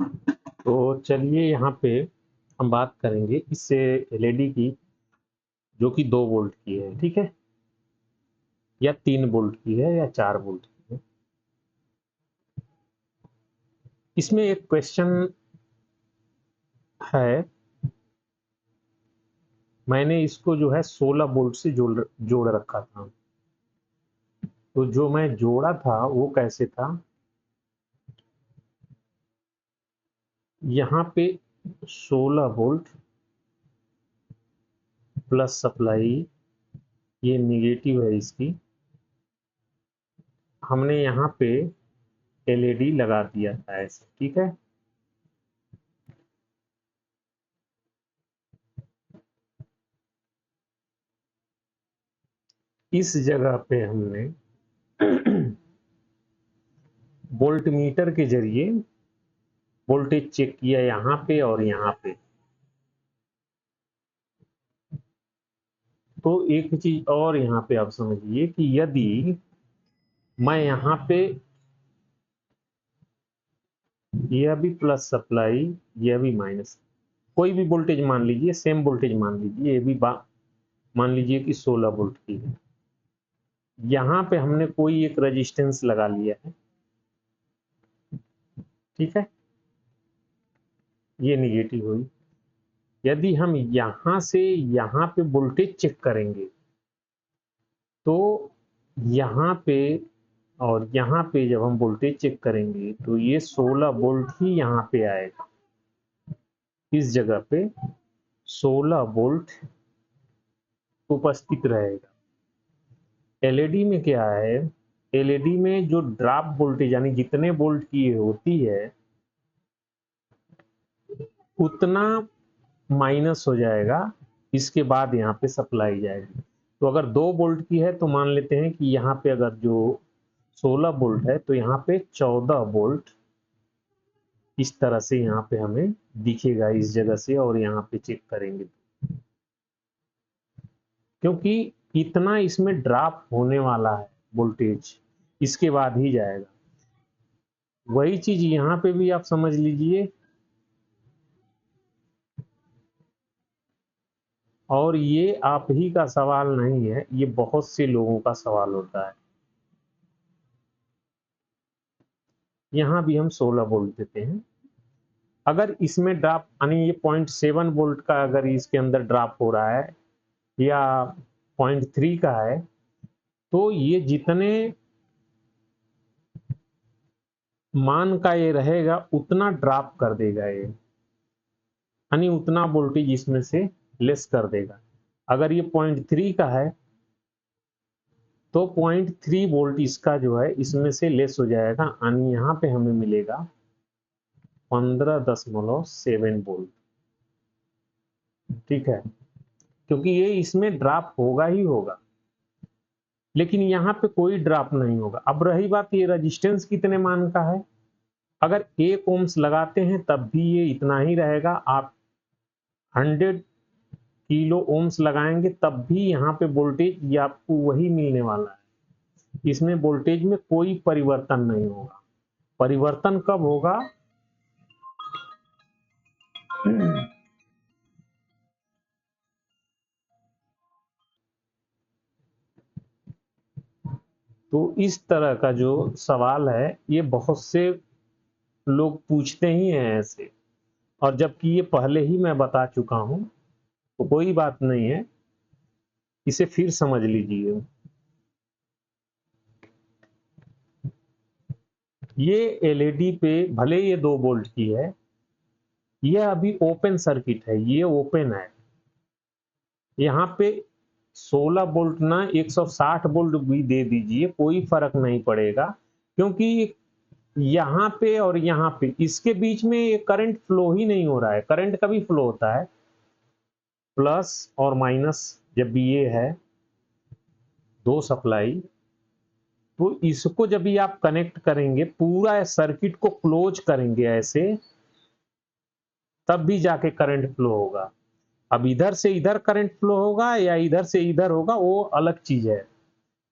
तो चलिए यहाँ पे हम बात करेंगे इससे एलईडी की, जो कि 2 वोल्ट की है, ठीक है, या 3 वोल्ट की है या 4 वोल्ट की है। इसमें एक क्वेश्चन है, मैंने इसको जो है 16 वोल्ट से जोड़ रखा था। तो जो मैं जोड़ा था वो कैसे था, यहाँ पे 16 वोल्ट प्लस सप्लाई, ये निगेटिव है इसकी, हमने यहाँ पे एलईडी लगा दिया था ऐसे, ठीक है। इस जगह पे हमने वोल्ट मीटर के जरिए वोल्टेज चेक किया यहाँ पे और यहाँ पे। तो एक चीज और यहाँ पे आप समझिए कि यदि मैं यहाँ पे, यह भी प्लस सप्लाई, यह भी माइनस, कोई भी वोल्टेज मान लीजिए, सेम वोल्टेज मान लीजिए, ये भी मान लीजिए कि 16 वोल्ट की है। यहाँ पे हमने कोई एक रेजिस्टेंस लगा लिया है, ठीक है, ये निगेटिव हुई। यदि हम यहाँ से यहाँ पे वोल्टेज चेक करेंगे तो यहाँ पे और यहाँ पे जब हम वोल्टेज चेक करेंगे तो ये 16 वोल्ट ही यहाँ पे आएगा, इस जगह पे 16 वोल्ट उपस्थित रहेगा। एलईडी में क्या है, एलईडी में जो ड्रॉप वोल्टेज यानी जितने वोल्ट की ये होती है उतना माइनस हो जाएगा, इसके बाद यहाँ पे सप्लाई जाएगी। तो अगर 2 वोल्ट की है तो मान लेते हैं कि यहाँ पे अगर जो 16 वोल्ट है तो यहाँ पे 14 वोल्ट इस तरह से यहाँ पे हमें दिखेगा इस जगह से, और यहाँ पे चेक करेंगे क्योंकि इतना इसमें ड्रॉप होने वाला है वोल्टेज, इसके बाद ही जाएगा। वही चीज यहाँ पे भी आप समझ लीजिए, और ये आप ही का सवाल नहीं है, ये बहुत से लोगों का सवाल होता है। यहाँ भी हम 16 वोल्ट देते हैं, अगर इसमें ड्रॉप यानी ये 0.7 वोल्ट का अगर इसके अंदर ड्रॉप हो रहा है या 0.3 का है, तो ये जितने मान का ये रहेगा उतना ड्रॉप कर देगा ये, यानी उतना वोल्टेज इसमें से लेस कर देगा। अगर ये 0.3 का है तो 0.3 वोल्ट इसका जो है इसमें से लेस हो जाएगा, यानी यहाँ पे हमें मिलेगा 15.7 वोल्ट, ठीक है, क्योंकि ये इसमें ड्रॉप होगा ही होगा, लेकिन यहाँ पे कोई ड्रॉप नहीं होगा। अब रही बात ये रेजिस्टेंस कितने मान का है, अगर 1 ओम्स लगाते हैं तब भी ये इतना ही रहेगा, आप 100 किलो ओम्स लगाएंगे तब भी यहाँ पे वोल्टेज ये आपको वही मिलने वाला है, इसमें वोल्टेज में कोई परिवर्तन नहीं होगा। परिवर्तन कब होगा, तो इस तरह का जो सवाल है ये बहुत से लोग पूछते ही हैं ऐसे, और जबकि ये पहले ही मैं बता चुका हूं, तो कोई बात नहीं है, इसे फिर समझ लीजिए। ये एलईडी पे भले ये 2 वोल्ट की है, यह अभी ओपन सर्किट है, ये ओपन है, यहाँ पे 16 वोल्ट ना 160 वोल्ट भी दे दीजिए कोई फर्क नहीं पड़ेगा, क्योंकि यहाँ पे और यहाँ पे इसके बीच में करंट फ्लो ही नहीं हो रहा है। करंट कभी फ्लो होता है प्लस और माइनस, जब भी ये है 2 सप्लाई, तो इसको जब भी आप कनेक्ट करेंगे पूरा सर्किट को क्लोज करेंगे ऐसे, तब भी जाके करंट फ्लो होगा। अब इधर से इधर करंट फ्लो होगा या इधर से इधर होगा वो अलग चीज है,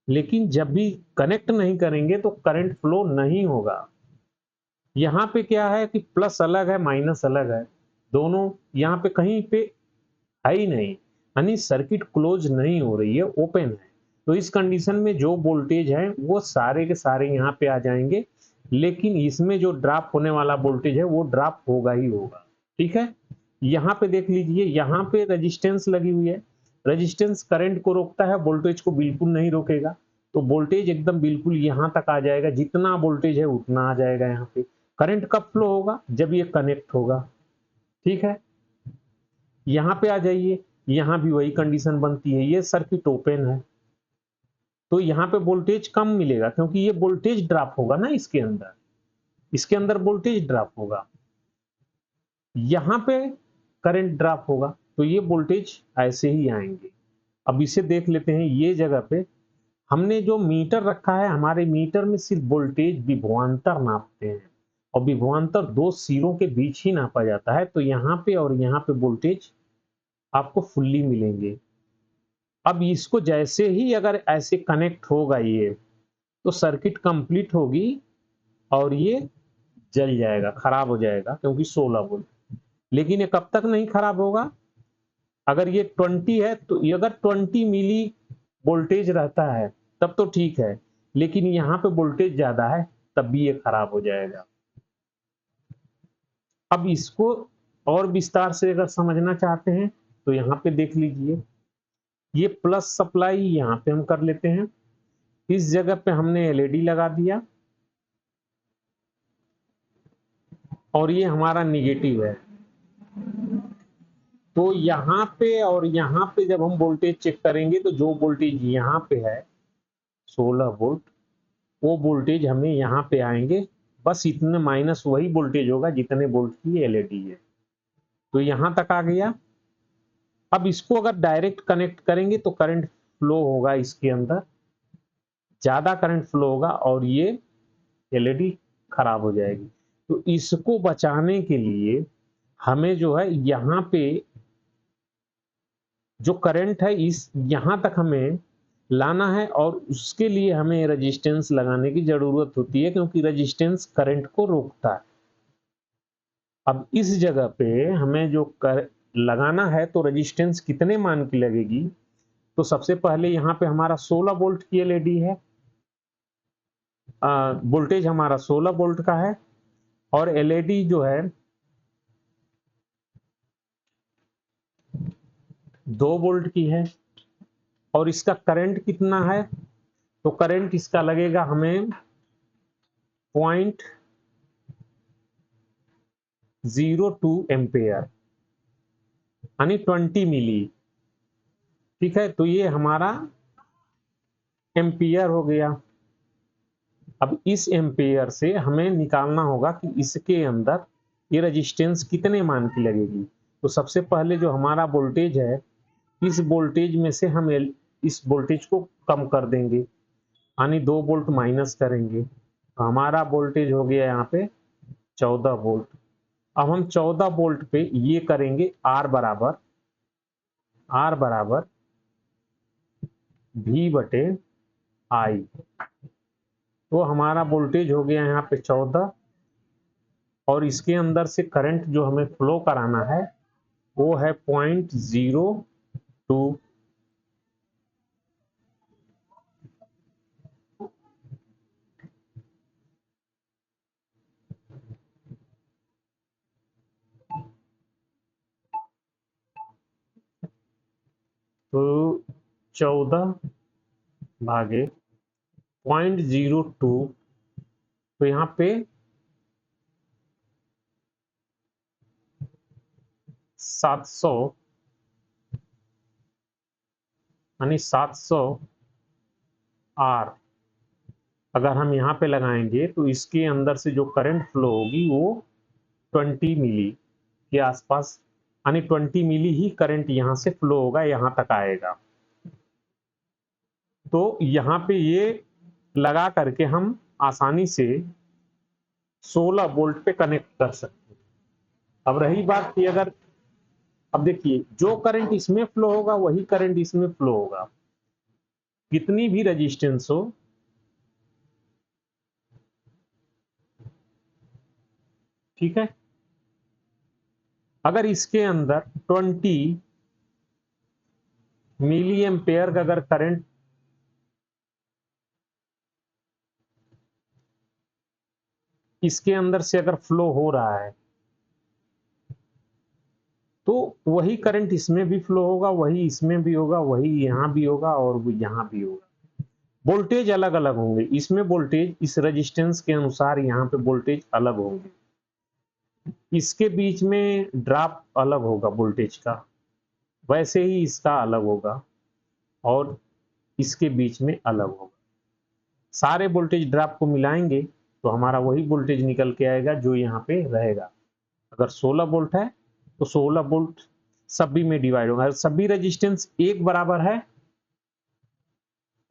लेकिन जब भी कनेक्ट नहीं करेंगे तो करंट फ्लो नहीं होगा। यहाँ पे क्या है कि प्लस अलग है माइनस अलग है, दोनों यहाँ पे कहीं पे है ही नहीं, यानी सर्किट क्लोज नहीं हो रही है, ओपन है। तो इस कंडीशन में जो वोल्टेज है वो सारे के सारे यहाँ पे आ जाएंगे, लेकिन इसमें जो ड्रॉप होने वाला वोल्टेज है वो ड्रॉप होगा ही होगा। ठीक है, यहाँ पे देख लीजिए, यहाँ पे रेजिस्टेंस लगी हुई है, रेजिस्टेंस करंट को रोकता है, वोल्टेज को बिल्कुल नहीं रोकेगा। तो वोल्टेज एकदम बिल्कुल यहाँ तक आ जाएगा, जितना वोल्टेज है उतना आ जाएगा यहाँ पे। करंट कब फ्लो होगा? जब ये कनेक्ट होगा। ठीक है, यहाँ पे आ जाइए, यहाँ भी वही कंडीशन बनती है, ये सर्किट ओपन है तो यहाँ पे वोल्टेज कम मिलेगा, क्योंकि ये वोल्टेज ड्रॉप होगा ना इसके अंदर वोल्टेज ड्रॉप होगा, यहाँ पे करंट ड्रॉप होगा, तो ये वोल्टेज ऐसे ही आएंगे। अब इसे देख लेते हैं, ये जगह पे हमने जो मीटर रखा है, हमारे मीटर में सिर्फ वोल्टेज विभवांतर नापते हैं, और विभवांतर दो सिरों के बीच ही नापा जाता है, तो यहाँ पे और यहाँ पे वोल्टेज आपको फुल्ली मिलेंगे। अब इसको जैसे ही अगर ऐसे कनेक्ट होगा ये, तो सर्किट कंप्लीट होगी और ये जल जाएगा, खराब हो जाएगा, क्योंकि 16 वोल्ट। लेकिन ये कब तक नहीं खराब होगा? अगर ये 20 है तो ये अगर 20 मिली वोल्टेज रहता है तब तो ठीक है, लेकिन यहाँ पे वोल्टेज ज्यादा है तब भी ये खराब हो जाएगा। अब इसको और विस्तार से अगर समझना चाहते हैं तो यहाँ पे देख लीजिए, ये प्लस सप्लाई यहाँ पे हम कर लेते हैं, इस जगह पे हमने एलईडी लगा दिया, और ये हमारा निगेटिव है। तो यहाँ पे और यहाँ पे जब हम वोल्टेज चेक करेंगे तो जो वोल्टेज यहाँ पे है 16 वोल्ट, वो वोल्टेज हमें यहाँ पे आएंगे, बस इतने माइनस वही वोल्टेज होगा जितने वोल्ट की एलईडी है। तो यहाँ तक आ गया। अब इसको अगर डायरेक्ट कनेक्ट करेंगे तो करंट फ्लो होगा, इसके अंदर ज्यादा करंट फ्लो होगा और ये एलईडी खराब हो जाएगी। तो इसको बचाने के लिए हमें जो है यहाँ पे जो करंट है इस यहाँ तक हमें लाना है, और उसके लिए हमें रेजिस्टेंस लगाने की जरूरत होती है, क्योंकि रेजिस्टेंस करंट को रोकता है। अब इस जगह पे हमें जो कर लगाना है तो रेजिस्टेंस कितने मान की लगेगी? तो सबसे पहले यहाँ पे हमारा 16 वोल्ट की एलईडी है, वोल्टेज हमारा 16 वोल्ट का है, और एलईडी जो है 2 वोल्ट की है, और इसका करंट कितना है? तो करंट इसका लगेगा हमें 0.02 एम्पेयर, यानी 20 मिली। ठीक है, तो ये हमारा एम्पियर हो गया। अब इस एम्पियर से हमें निकालना होगा कि इसके अंदर ये रेजिस्टेंस कितने मान की लगेगी। तो सबसे पहले जो हमारा वोल्टेज है, इस वोल्टेज में से हम इस वोल्टेज को कम कर देंगे, यानी 2 वोल्ट माइनस करेंगे, तो हमारा वोल्टेज हो गया यहाँ पे 14 वोल्ट। अब हम 14 वोल्ट पे ये करेंगे आर बराबर V बटे आई, तो हमारा वोल्टेज हो गया यहाँ पे 14, और इसके अंदर से करंट जो हमें फ्लो कराना है वो है 0.02। तो 14 भागे 0.02, तो यहाँ पे 700, यानी 700 आर अगर हम यहाँ पे लगाएंगे तो इसके अंदर से जो करंट फ्लो होगी वो 20 मिली के आसपास, यानी 20 मिली ही करंट यहाँ से फ्लो होगा, यहाँ तक आएगा। तो यहाँ पे ये लगा करके हम आसानी से 16 वोल्ट पे कनेक्ट कर सकते हैं। अब रही बात कि अगर, अब देखिए जो करंट इसमें फ्लो होगा वही करंट इसमें फ्लो होगा, कितनी भी रेजिस्टेंस हो, ठीक है। अगर इसके अंदर 20 मिली एम्पेयर का अगर करंट इसके अंदर से अगर फ्लो हो रहा है तो वही करंट इसमें भी फ्लो होगा, वही इसमें भी होगा, वही यहां भी होगा और वो यहां भी होगा। वोल्टेज अलग अलग होंगे, इसमें वोल्टेज इस रेजिस्टेंस के अनुसार यहां पे वोल्टेज अलग होंगे, इसके बीच में ड्रॉप अलग होगा वोल्टेज का, वैसे ही इसका अलग होगा और इसके बीच में अलग होगा। सारे वोल्टेज ड्रॉप को मिलाएंगे तो हमारा वही वोल्टेज निकल के आएगा जो यहाँ पे रहेगा। अगर 16 वोल्ट है तो 16 वोल्ट सभी में डिवाइड होगा। सभी रेजिस्टेंस एक बराबर है,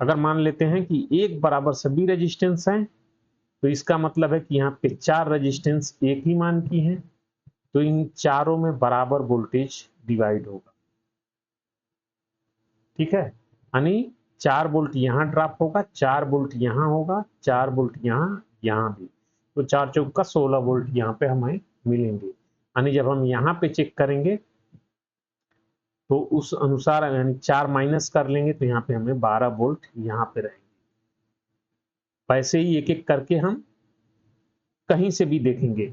अगर मान लेते हैं कि एक बराबर सभी रेजिस्टेंस हैं तो इसका मतलब है कि यहाँ पे 4 रेजिस्टेंस एक ही मान की हैं, तो इन चारों में बराबर वोल्टेज डिवाइड होगा। ठीक है, यानी 4 वोल्ट यहाँ ड्रॉप होगा, 4 वोल्ट यहाँ होगा, 4 वोल्ट यहाँ भी, तो 4 चौक का 16 वोल्ट यहाँ पे हमें मिलेंगे। यानी जब हम यहाँ पे चेक करेंगे तो उस अनुसार यानी 4 माइनस कर लेंगे तो यहाँ पे हमें 12 वोल्ट यहाँ पे रहेंगे। वैसे ही एक एक करके हम कहीं से भी देखेंगे,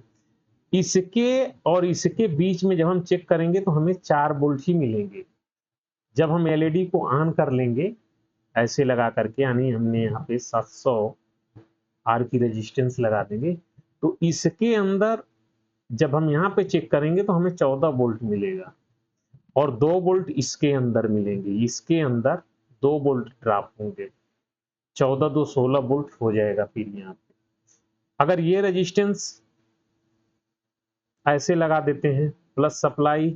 इसके और इसके बीच में जब हम चेक करेंगे तो हमें 4 वोल्ट ही मिलेंगे। जब हम एलईडी को ऑन कर लेंगे ऐसे लगा करके, यानी हमने यहाँ पे 700 आर की रेजिस्टेंस लगा देंगे, तो इसके अंदर जब हम यहाँ पे चेक करेंगे तो हमें 14 वोल्ट मिलेगा और 2 वोल्ट इसके अंदर मिलेंगे, इसके अंदर 2 वोल्ट ड्रॉप होंगे, 14 2 16 वोल्ट हो जाएगा। फिर यहाँ पे अगर ये रेजिस्टेंस ऐसे लगा देते हैं प्लस सप्लाई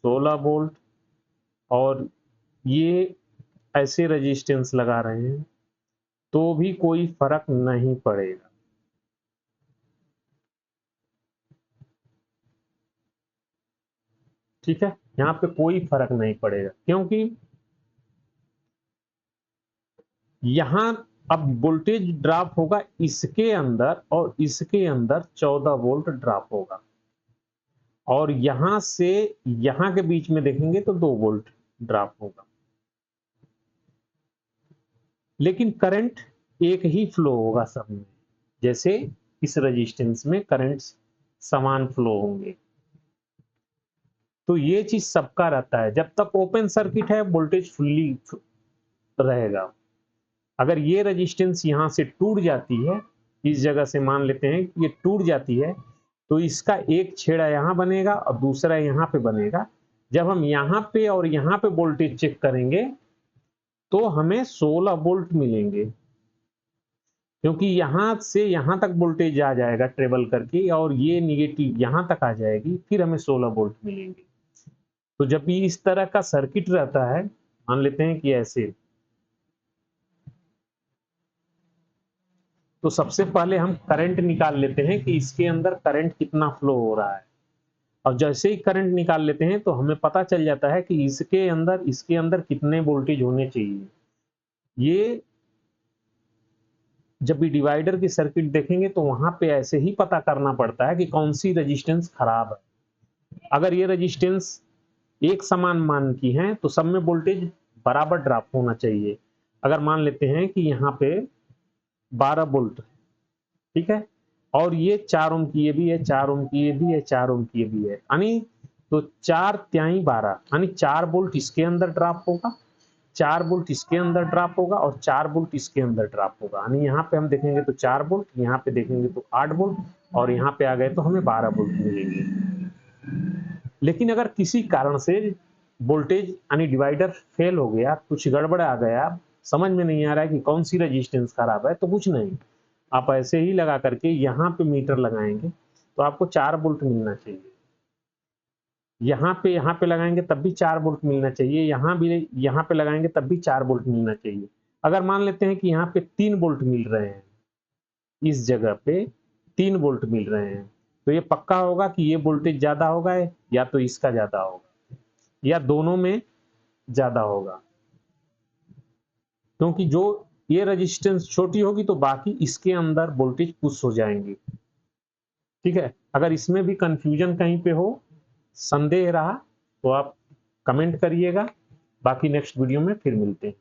16 वोल्ट और ये ऐसे रेजिस्टेंस लगा रहे हैं तो भी कोई फर्क नहीं पड़ेगा। ठीक है, यहाँ पे कोई फर्क नहीं पड़ेगा क्योंकि यहां अब वोल्टेज ड्रॉप होगा इसके अंदर और इसके अंदर 14 वोल्ट ड्रॉप होगा और यहां से यहां के बीच में देखेंगे तो 2 वोल्ट ड्रॉप होगा, लेकिन करंट एक ही फ्लो होगा सब में, जैसे इस रेजिस्टेंस में करंट समान फ्लो होंगे। तो ये चीज सबका रहता है, जब तक ओपन सर्किट है वोल्टेज फुल्ली रहेगा। अगर ये रेजिस्टेंस यहां से टूट जाती है, इस जगह से मान लेते हैं कि ये टूट जाती है, तो इसका एक छेड़ा यहां बनेगा और दूसरा यहां पे बनेगा। जब हम यहां पे और यहां पे वोल्टेज चेक करेंगे तो हमें 16 वोल्ट मिलेंगे, क्योंकि यहां से यहां तक वोल्टेज आ जाएगा ट्रेवल करके और ये निगेटिव यहां तक आ जाएगी, फिर हमें 16 वोल्ट मिलेंगे। तो जब भी इस तरह का सर्किट रहता है, मान लेते हैं कि ऐसे, तो सबसे पहले हम करंट निकाल लेते हैं कि इसके अंदर करंट कितना फ्लो हो रहा है, और जैसे ही करंट निकाल लेते हैं तो हमें पता चल जाता है कि इसके अंदर कितने वोल्टेज होने चाहिए। ये जब भी डिवाइडर की सर्किट देखेंगे तो वहां पे ऐसे ही पता करना पड़ता है कि कौन सी रेजिस्टेंस खराब है। अगर ये रेजिस्टेंस एक समान मान की है तो सब में वोल्टेज बराबर ड्रॉप होना चाहिए। अगर मान लेते हैं कि यहाँ पे 12 वोल्ट, ठीक है, और ये 4 ओम की ये भी है, 4 ओम की ये भी है, 4 ओम की ये भी है, यानी तो 4 तिहाई 12, यानी 4 वोल्ट इसके अंदर ड्रॉप होगा, 4 वोल्ट इसके अंदर ड्रॉप होगा और 4 वोल्ट इसके अंदर ड्रॉप होगा। यानी यहाँ पे हम देखेंगे तो 4 वोल्ट, यहाँ पे देखेंगे तो 8 वोल्ट और यहाँ पे आ गए तो हमें 12 वोल्ट मिलेंगे। लेकिन अगर किसी कारण से वोल्टेज यानी डिवाइडर फेल हो गया, कुछ गड़बड़ आ गया, समझ में नहीं आ रहा है कि कौन सी रेजिस्टेंस खराब है, तो कुछ नहीं, आप ऐसे ही लगा करके यहाँ पे मीटर लगाएंगे तो आपको 4 वोल्ट मिलना चाहिए। यहाँ पे लगाएंगे तब भी 4 वोल्ट मिलना चाहिए, यहाँ पे लगाएंगे तब भी 4 वोल्ट मिलना चाहिए। अगर मान लेते हैं कि यहाँ पे 3 वोल्ट मिल रहे हैं, इस जगह पे 3 वोल्ट मिल रहे हैं, तो ये पक्का होगा कि ये वोल्टेज ज्यादा होगा, या तो इसका ज्यादा होगा या दोनों में ज्यादा होगा, क्योंकि जो ये रेजिस्टेंस छोटी होगी तो बाकी इसके अंदर वोल्टेज पुश हो जाएंगे। ठीक है, अगर इसमें भी कंफ्यूजन कहीं पे हो, संदेह रहा तो आप कमेंट करिएगा। बाकी नेक्स्ट वीडियो में फिर मिलते हैं।